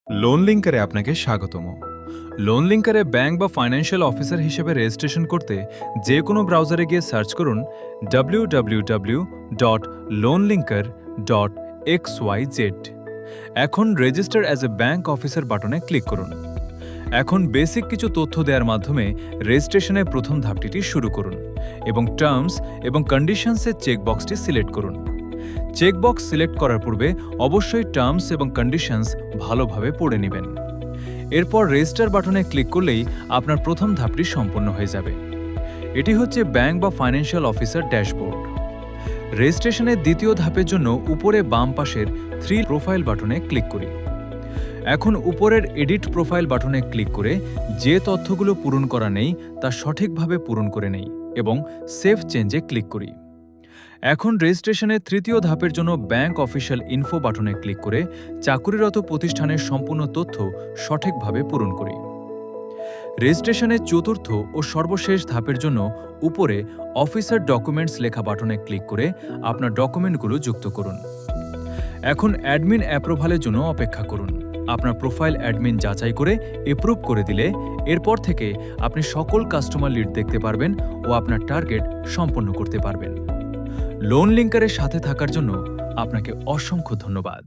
Loan লিঙ্কারে আপনাকে স্বাগতম। Loan লিঙ্কারে bank বা ফাইন্যান্সিয়াল অফিসার হিসেবে রেজিস্ট্রেশন করতে যে কোনো ব্রাউজারে গিয়ে সার্চ করুন www.loanlinker.xyz। এখন register as a bank officer বাটনে ক্লিক করুন। এখন বেসিক কিছু তথ্য দেওয়ার মাধ্যমে রেজিস্ট্রেশনের প্রথম ধাপটি শুরু করুন এবং টার্মস এবং কন্ডিশনসের চেকবক্সটি সিলেক্ট করুন। চেকবক্স সিলেক্ট করার পূর্বে অবশ্যই টার্মস এবং কন্ডিশনস ভালোভাবে পড়ে নেবেন। এরপর রেজিস্টার বাটনে ক্লিক করলেই আপনার প্রথম ধাপটি সম্পন্ন হয়ে যাবে। এটি হচ্ছে ব্যাংক বা ফাইন্যান্সিয়াল অফিসার ড্যাশবোর্ড। রেজিস্ট্রেশনের দ্বিতীয় ধাপের জন্য উপরে বাম পাশের 3 প্রোফাইল বাটনে ক্লিক করি। এখন উপরের এডিট প্রোফাইল বাটনে ক্লিক করে যে তথ্যগুলো পূরণ করা নেই তা সঠিকভাবে পূরণ করে নেই এবং সেভ চেঞ্জে ক্লিক করি। এখন রেজিস্ট্রেশনের তৃতীয় ধাপের জন্য ব্যাংক অফিশিয়াল ইনফো বাটনে ক্লিক করে চাকুরিরত প্রতিষ্ঠানের সম্পূর্ণ তথ্য সঠিকভাবে পূরণ করি। রেজিস্ট্রেশনের চতুর্থ ও সর্বশেষ ধাপের জন্য উপরে অফিসার ডকুমেন্টস লেখা বাটনে ক্লিক করে আপনার ডকুমেন্টগুলো যুক্ত করুন। এখন অ্যাডমিন অ্যাপ্রুভালের জন্য অপেক্ষা করুন। আপনার প্রোফাইল অ্যাডমিন যাচাই করে এপ্রুভ করে দিলে এরপর থেকে আপনি সকল কাস্টমার লিড দেখতে পারবেন ও আপনার টার্গেট সম্পন্ন করতে পারবেন। লোন লিঙ্কারের সাথে থাকার জন্য আপনাকে অসংখ্য ধন্যবাদ।